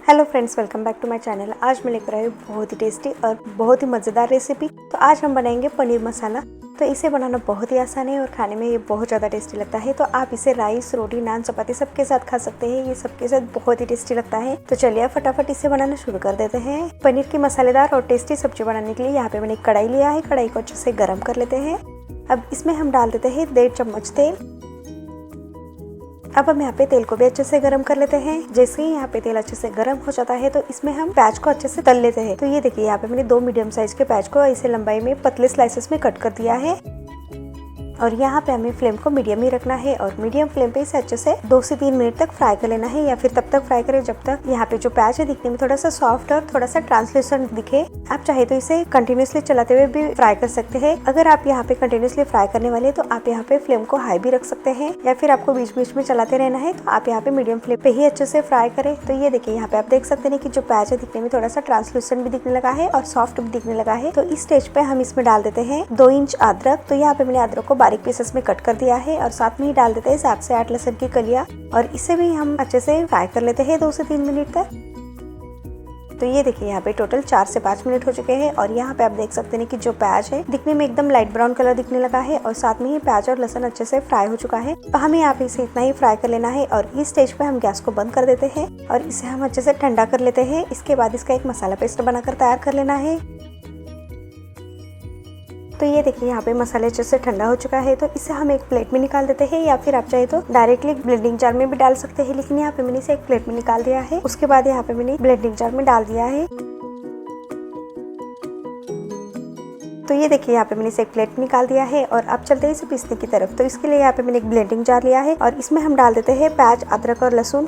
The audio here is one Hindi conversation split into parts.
Hello friends, welcome back to my channel. आज मैं लेकर आई हूँ बहुत ही टेस्टी और बहुत ही मज़ेदार रेसिपी। तो आज हम बनाएंगे पनीर मसाला। तो इसे बनाना बहुत ही आसान है और खाने में ये बहुत ज़्यादा टेस्टी लगता है। तो आप इसे राइस, रोटी, नान, चपाती सबके साथ खा सकते हैं। ये सबके साथ बहुत ही टेस्टी लगता है। तो चलिए फटाफट इसे बनाना शुरू कर देते हैं। पनीर की मसालेदार और टेस्टी सब्जी बनाने के लिए यहाँ पे मैंने कढ़ाई लिया है। कढ़ाई को अच्छे से गर्म कर लेते हैं। अब इसमें हम डाल देते हैं 1.5 चम्मच तेल। अब हम यहाँ पे तेल को भी अच्छे से गरम कर लेते हैं। जैसे ही यहाँ पे तेल अच्छे से गरम हो जाता है तो इसमें हम प्याज को अच्छे से तल लेते हैं। तो ये देखिए, यहाँ पे मैंने 2 मीडियम साइज के प्याज को इसे लंबाई में पतले स्लाइसेस में कट कर दिया है। और यहाँ पे हमें फ्लेम को मीडियम ही रखना है और मीडियम फ्लेम पे इसे अच्छे से 2 से 3 मिनट तक फ्राई कर लेना है, या फिर तब तक फ्राई करें जब तक यहाँ पे जो प्याज है दिखने में थोड़ा सा सॉफ्ट और थोड़ा सा ट्रांसलेशन दिखे। आप चाहे तो इसे कंटिन्यूसली चलाते हुए भी फ्राई कर सकते हैं। अगर आप यहाँ पे कंटिन्यूसली फ्राई करने वाले तो आप यहाँ पे फ्लेम को हाई भी रख सकते हैं, या फिर आपको बीच बीच में चलाते रहना है तो आप यहाँ पे मीडियम फ्लेम पे ही अच्छे से फ्राई करें। तो ये देखिए, यहाँ पे आप देख सकते हैं कि जो प्याज है दिखने में थोड़ा सा ट्रांसलूसेंट भी दिखने लगा है और सॉफ्ट भी दिखने लगा है। तो इस स्टेज पे हम इसमें डाल देते हैं 2 इंच अदरक। तो यहाँ पे मैंने अदरक को बारीक पीसेस में कट कर दिया है और साथ में ही डाल देते हैं 7 से 8 लहसुन की कलियां और इसे भी हम अच्छे से फ्राई कर लेते हैं 2 से 3 मिनट तक। तो ये देखिए, यहाँ पे टोटल 4 से 5 मिनट हो चुके हैं और यहाँ पे आप देख सकते हैं कि जो प्याज है दिखने में एकदम लाइट ब्राउन कलर दिखने लगा है और साथ में ही प्याज और लहसुन अच्छे से फ्राई हो चुका है। तो हमें यहाँ पे इसे इतना ही फ्राई कर लेना है और इस स्टेज पे हम गैस को बंद कर देते हैं और इसे हम अच्छे से ठंडा कर लेते हैं। इसके बाद इसका एक मसाला पेस्ट बनाकर तैयार कर लेना है। तो ये देखिए, यहाँ पे मसाले अच्छे से ठंडा हो चुका है। तो इसे हम एक प्लेट में निकाल देते हैं, या फिर आप चाहे तो डायरेक्टली ब्लेंडिंग जार में भी डाल सकते हैं, लेकिन यहाँ पे मैंने इसे एक प्लेट में निकाल दिया है। उसके बाद यहाँ पे मैंने ब्लेंडिंग जार में डाल दिया है। तो ये देखिए, यहाँ पे मैंने इसे एक प्लेट में निकाल दिया है और अब चलते हैं इसे पीसने की तरफ। तो इसके लिए यहाँ पे मैंने एक ब्लेंडिंग जार लिया है और इसमें हम डाल देते हैं प्याज, अदरक और लहसुन।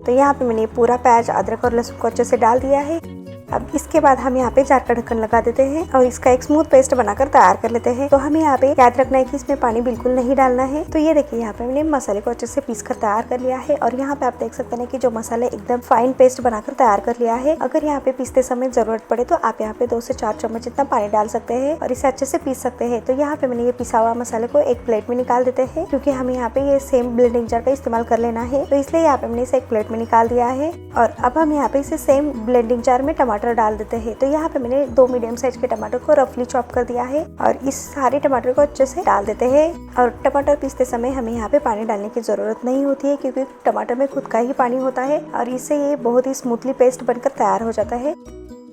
तो यहाँ पे मैंने पूरा प्याज, अदरक और लहसुन को अच्छे से डाल दिया है। अब इसके बाद हम यहाँ पे जार का ढक्कन लगा देते हैं और इसका एक स्मूथ पेस्ट बनाकर तैयार कर लेते हैं। तो हमें यहाँ पे याद रखना है कि इसमें पानी बिल्कुल नहीं डालना है। तो ये देखिए, यहाँ पे मैंने मसाले को अच्छे से पीस कर तैयार कर लिया है और यहाँ पे आप देख सकते हैं कि जो मसाले एकदम फाइन पेस्ट बनाकर तैयार कर लिया है। अगर यहाँ पे पीसते समय जरूरत पड़े तो आप यहाँ पे 2 से 4 चम्मच इतना पानी डाल सकते हैं और इसे अच्छे से पीस सकते हैं। तो यहाँ पे मैंने ये पिसा हुआ मसाले को एक प्लेट में निकाल देते हैं, क्योंकि हमें यहाँ पे ये सेम ब्लेंडिंग जार का इस्तेमाल कर लेना है। तो इसलिए यहाँ पे मैंने इसे एक प्लेट में निकाल दिया है और अब हम यहाँ पे इसे सेम ब्लेंडिंग जार में टमाटर डाल देते हैं। तो यहाँ पे मैंने 2 मीडियम साइज के टमाटर को रफली चॉप कर दिया है और इस सारे टमाटर को अच्छे से डाल देते हैं। और टमाटर पीसते समय हमें यहाँ पे पानी डालने की जरूरत नहीं होती है, क्योंकि टमाटर में खुद का ही पानी होता है और इससे ये बहुत ही स्मूथली पेस्ट बनकर तैयार हो जाता है।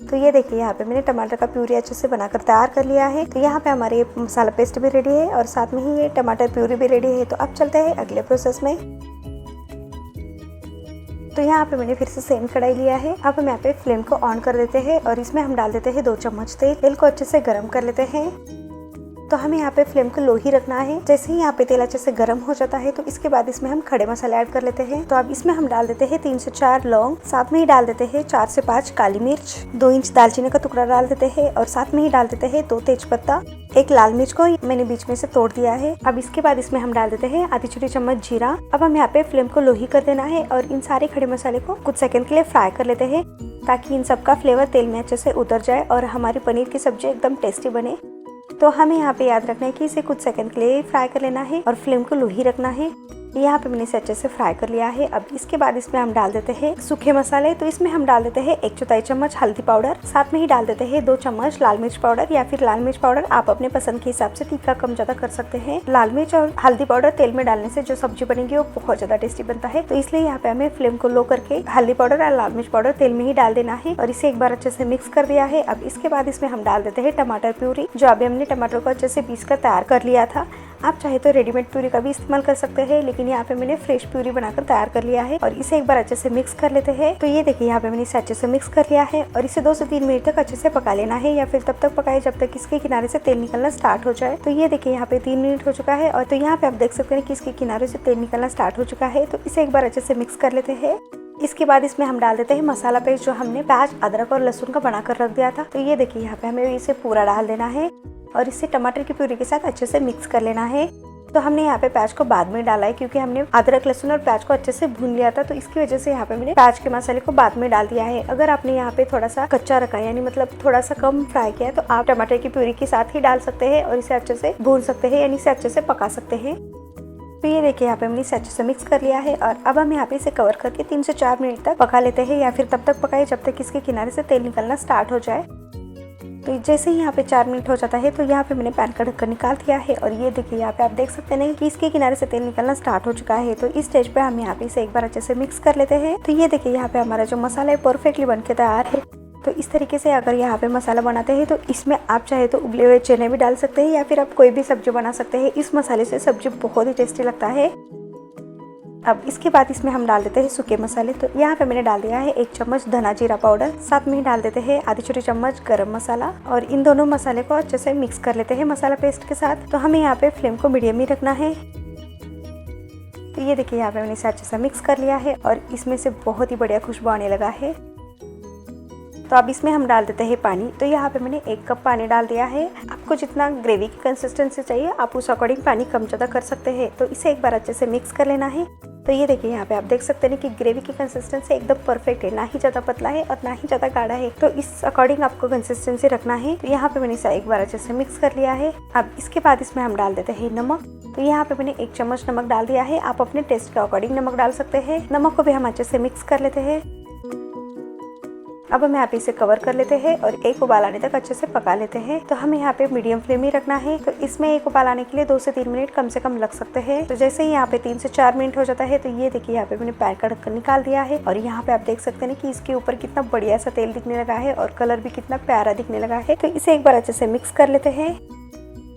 तो ये देखिए, यहाँ पे मैंने टमाटर का प्यूरी अच्छे से बनाकर तैयार कर लिया है। तो यहाँ पे हमारे मसाला पेस्ट भी रेडी है और साथ में ही ये टमाटर प्यूरी भी रेडी है। तो अब चलते हैं अगले प्रोसेस में। तो यहाँ पे मैंने फिर से सेम कढ़ाई लिया है। अब हम यहाँ पे फ्लेम को ऑन कर देते हैं और इसमें हम डाल देते हैं 2 चम्मच तेल। तेल को अच्छे से गर्म कर लेते हैं। तो हमें यहाँ पे फ्लेम को लो ही रखना है। जैसे ही यहाँ पे तेल अच्छे से गर्म हो जाता है तो इसके बाद इसमें हम खड़े मसाले ऐड कर लेते हैं। तो अब इसमें हम डाल देते हैं 3 से 4 लौंग, साथ में ही डाल देते हैं 4 से 5 काली मिर्च, 2 इंच दालचीनी का टुकड़ा डाल देते हैं और साथ में ही डाल देते हैं 2 तेज पत्ता, 1 लाल मिर्च को मैंने बीच में से तोड़ दिया है। अब इसके बाद इसमें हम डाल देते हैं आधी छोटी चम्मच जीरा। अब हम यहाँ पे फ्लेम को लो ही कर देना है और इन सारे खड़े मसाले को कुछ सेकंड के लिए फ्राई कर लेते हैं, ताकि इन सबका फ्लेवर तेल में अच्छे से उतर जाए और हमारी पनीर की सब्जी एकदम टेस्टी बने। तो हमें यहाँ पे याद रखना है कि इसे कुछ सेकंड के लिए फ्राई कर लेना है और फ्लेम को लो ही रखना है। यहाँ पे मैंने इसे अच्छे से फ्राई कर लिया है। अब इसके बाद इसमें हम डाल देते हैं सूखे मसाले। तो इसमें हम डाल देते हैं 1/4 चम्मच हल्दी पाउडर, साथ में ही डाल देते हैं 2 चम्मच लाल मिर्च पाउडर, या फिर लाल मिर्च पाउडर आप अपने पसंद के हिसाब से तीखा कम ज्यादा कर सकते हैं। लाल मिर्च और हल्दी पाउडर तेल में डालने से जो सब्जी बनेगी वो बहुत ज्यादा टेस्टी बनता है। तो इसलिए यहाँ पे हमें फ्लेम को लो करके हल्दी पाउडर और लाल मिर्च पाउडर तेल में ही डाल देना है और इसे एक बार अच्छे से मिक्स कर दिया है। अब इसके बाद इसमें हम डाल देते हैं टमाटर प्यूरी, जो अभी हमने टमाटर को अच्छे से पीस कर तैयार कर लिया था। आप चाहे तो रेडीमेड प्यूरी का भी इस्तेमाल कर सकते हैं, लेकिन यहाँ पे मैंने फ्रेश प्यूरी बनाकर तैयार कर लिया है और इसे एक बार अच्छे से मिक्स कर लेते हैं। तो ये देखिए, यहाँ पे मैंने इसे अच्छे से मिक्स कर लिया है और इसे 2 से 3 मिनट तक अच्छे से पका लेना है, या फिर तब तक पकाए जब तक इसके किनारे से तेल निकलना स्टार्ट हो जाए। तो ये देखिए, यहाँ पे 3 मिनट हो चुका है और तो यहाँ पे आप देख सकते हैं कि इसके किनारे से तेल निकलना स्टार्ट हो चुका है। तो इसे एक बार अच्छे से मिक्स कर लेते हैं। इसके बाद इसमें हम डाल देते हैं मसाला पेस्ट, जो हमने प्याज, अदरक और लहसुन का बनाकर रख दिया था। तो ये देखिए, यहाँ पे हमें इसे पूरा डाल देना है और इसे टमाटर की प्यूरी के साथ अच्छे से मिक्स कर लेना है। तो हमने यहाँ पे प्याज को बाद में डाला है, क्योंकि हमने अदरक, लहसुन और प्याज को अच्छे से भून लिया था। तो इसकी वजह से यहाँ पे मैंने प्याज के मसाले को बाद में डाल दिया है। अगर आपने यहाँ पे थोड़ा सा कच्चा रखा है, यानी मतलब थोड़ा सा कम फ्राई किया है, तो आप टमाटर की प्यूरी के साथ ही डाल सकते हैं और इसे अच्छे से भून सकते हैं, यानी इसे अच्छे से पका सकते हैं। तो ये देखिए यहाँ पे हमने इसे अच्छे से मिक्स कर लिया है और अब हम यहाँ पे इसे कवर करके 3 से 4 मिनट तक पका लेते हैं, या फिर तब तक पकाए जब तक इसके किनारे से तेल निकलना स्टार्ट हो जाए। तो जैसे ही यहाँ पे 4 मिनट हो जाता है तो यहाँ पे मैंने पैन का ढक्कन निकाल दिया है और ये देखिए यहाँ पे आप देख सकते हैं कि इसके किनारे से तेल निकलना स्टार्ट हो चुका है। तो इस स्टेज पे हम यहाँ पे इसे एक बार अच्छे से मिक्स कर लेते हैं। तो ये देखिए यहाँ पे हमारा जो मसाला है परफेक्टली बन के तैयार है। तो इस तरीके से अगर यहाँ पे मसाला बनाते हैं तो इसमें आप चाहे तो उबले हुए चने भी डाल सकते हैं, या फिर आप कोई भी सब्जी बना सकते हैं। इस मसाले से सब्जी बहुत ही टेस्टी लगता है। अब इसके बाद इसमें हम डाल देते हैं सूखे मसाले। तो यहाँ पे मैंने डाल दिया है 1 चम्मच धना जीरा पाउडर, साथ में ही डाल देते हैं आधी छोटी चम्मच गरम मसाला, और इन दोनों मसाले को अच्छे से मिक्स कर लेते हैं मसाला पेस्ट के साथ। तो हमें यहाँ पे फ्लेम को मीडियम ही रखना है। तो ये देखिए यहाँ पे मैंने इसे अच्छे से मिक्स कर लिया है और इसमें से बहुत ही बढ़िया खुशबू आने लगा है। तो अब इसमें हम डाल देते हैं पानी। तो यहाँ पे मैंने 1 कप पानी डाल दिया है। आपको जितना ग्रेवी की कंसिस्टेंसी चाहिए आप उस अकॉर्डिंग पानी कम ज़्यादा कर सकते हैं। तो इसे एक बार अच्छे से मिक्स कर लेना है। तो ये देखिए यहाँ पे आप देख सकते हैं कि ग्रेवी की कंसिस्टेंसी एकदम परफेक्ट है, ना ही ज़्यादा पतला है और ना ही ज़्यादा गाढ़ा है। तो इस अकॉर्डिंग आपको कंसिस्टेंसी रखना है। तो यहाँ पे मैंने इसे एक बार अच्छे से मिक्स कर लिया है। अब इसके बाद इसमें हम डाल देते हैं नमक। तो यहाँ पे मैंने 1 चम्मच नमक डाल दिया है। आप अपने टेस्ट के अकॉर्डिंग नमक डाल सकते हैं। नमक को भी हम अच्छे से मिक्स कर लेते हैं। अब हम यहाँ पे इसे कवर कर लेते हैं और एक उबाल आने तक अच्छे से पका लेते हैं। तो हमें यहाँ पे मीडियम फ्लेम ही रखना है। तो इसमें एक उबाल आने के लिए 2 से 3 मिनट कम से कम लग सकते हैं। तो जैसे ही यहाँ पे 3 से 4 मिनट हो जाता है तो ये देखिए यहाँ पे मैंने पैन का ढक्कन निकाल दिया है और यहाँ पे आप देख सकते हैं कि इसके ऊपर कितना बढ़िया सा तेल दिखने लगा है और कलर भी कितना प्यारा दिखने लगा है। तो इसे एक बार अच्छे से मिक्स कर लेते हैं।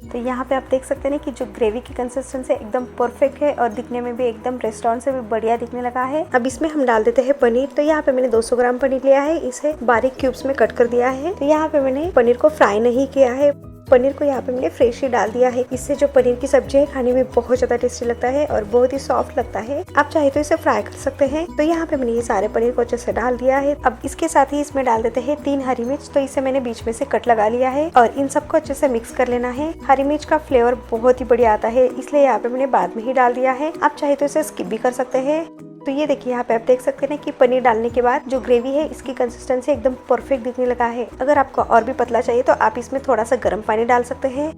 तो यहाँ पे आप देख सकते हैं कि जो ग्रेवी की कंसिस्टेंसी एकदम परफेक्ट है और दिखने में भी एकदम रेस्टोरेंट से भी बढ़िया दिखने लगा है। अब इसमें हम डाल देते हैं पनीर। तो यहाँ पे मैंने 200 ग्राम पनीर लिया है, इसे बारीक क्यूब्स में कट कर दिया है। तो यहाँ पे मैंने पनीर को फ्राई नहीं किया है, पनीर को यहाँ पे मैंने फ्रेश ही डाल दिया है। इससे जो पनीर की सब्जी है खाने में बहुत ज्यादा टेस्टी लगता है और बहुत ही सॉफ्ट लगता है। आप चाहे तो इसे फ्राई कर सकते हैं। तो यहाँ पे मैंने ये सारे पनीर को अच्छे से डाल दिया है। अब इसके साथ ही इसमें डाल देते हैं 3 हरी मिर्च। तो इसे मैंने बीच में से कट लगा लिया है और इन सबको अच्छे से मिक्स कर लेना है। हरी मिर्च का फ्लेवर बहुत ही बढ़िया आता है, इसलिए यहाँ पे मैंने बाद में ही डाल दिया है। आप चाहे तो इसे स्किप भी कर सकते हैं। तो ये देखिए यहाँ पे आप देख सकते हैं कि पनीर डालने के बाद जो ग्रेवी है इसकी कंसिस्टेंसी एकदम परफेक्ट दिखने लगा है। अगर आपको और भी पतला चाहिए तो आप इसमें थोड़ा सा गर्म पानी डाल सकते हैं।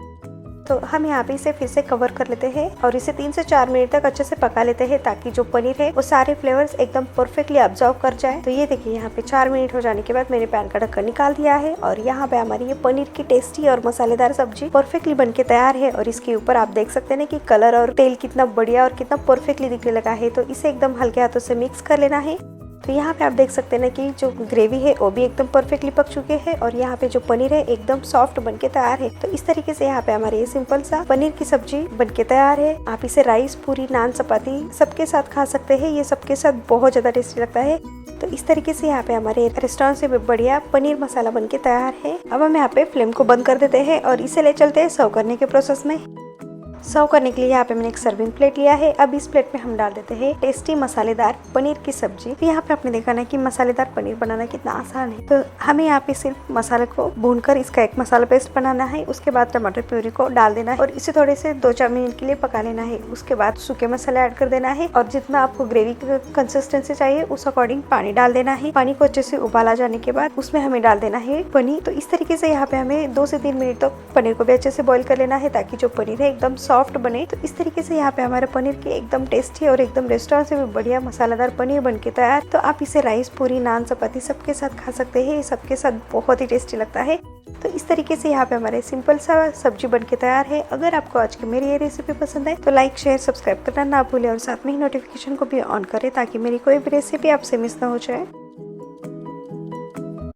तो हम यहाँ पे इसे फिर से कवर कर लेते हैं और इसे 3 से 4 मिनट तक अच्छे से पका लेते हैं ताकि जो पनीर है वो सारे फ्लेवर्स एकदम परफेक्टली ऑब्जर्व कर जाए। तो ये देखिए यहाँ पे 4 मिनट हो जाने के बाद मैंने पैन का ढक्कन निकाल दिया है और यहाँ पे हमारी ये पनीर की टेस्टी और मसालेदार सब्जी परफेक्टली बन के तैयार है। और इसके ऊपर आप देख सकते हैं कि कलर और तेल कितना बढ़िया और कितना परफेक्टली दिखने लगा है। तो इसे एकदम हल्के हाथों से मिक्स कर लेना है। तो यहाँ पे आप देख सकते हैं कि जो ग्रेवी है वो भी एकदम परफेक्टली पक चुके हैं और यहाँ पे जो पनीर है एकदम सॉफ्ट बनके तैयार है। तो इस तरीके से यहाँ पे हमारे ये सिंपल सा पनीर की सब्जी बनके तैयार है। आप इसे राइस, पूरी, नान, चपाती सबके साथ खा सकते हैं। ये सबके साथ बहुत ज्यादा टेस्टी लगता है। तो इस तरीके से यहाँ पे हमारे रेस्टोरेंट से भी बढ़िया पनीर मसाला बनके तैयार है। अब हम यहाँ पे फ्लेम को बंद कर देते हैं और इसे ले चलते हैं सर्व करने के प्रोसेस में। सर्व करने के लिए यहाँ पे मैंने एक सर्विंग प्लेट लिया है। अब इस प्लेट में हम डाल देते हैं टेस्टी मसालेदार पनीर की सब्जी। तो यहाँ पे आपने देखा ना कि मसालेदार पनीर बनाना कितना आसान है। तो हमें यहाँ पे सिर्फ मसाले को भूनकर इसका एक मसाला पेस्ट बनाना है। उसके बाद टमाटर प्यूरी को डाल देना है और इसे थोड़े से 2-4 मिनट के लिए पका लेना है। उसके बाद सूखे मसाले ऐड कर देना है और जितना आपको ग्रेवी की कंसिस्टेंसी चाहिए उस अकॉर्डिंग पानी डाल देना है। पानी को अच्छे से उबाला जाने के बाद उसमें हमें डाल देना है पनीर। तो इस तरीके से यहाँ पे हमें 2 से 3 मिनट तक पनीर को भी अच्छे से बॉईल कर लेना है ताकि जो पनीर है एकदम सॉफ्ट बने। तो इस तरीके से यहाँ पे हमारे पनीर की एकदम टेस्टी और एकदम रेस्टोरेंट से भी बढ़िया मसालेदार पनीर बनके तैयार। तो आप इसे राइस, पूरी, नान, चपाती सबके साथ खा सकते हैं। ये सबके साथ बहुत ही टेस्टी लगता है। तो इस तरीके से यहाँ पे हमारे सिंपल सा सब्जी बनके तैयार है। अगर आपको आज की मेरी ये रेसिपी पसंद है तो लाइक, शेयर, सब्सक्राइब करना ना भूलें और साथ में ही नोटिफिकेशन को भी ऑन करें ताकि मेरी कोई भी रेसिपी आपसे मिस ना हो जाए।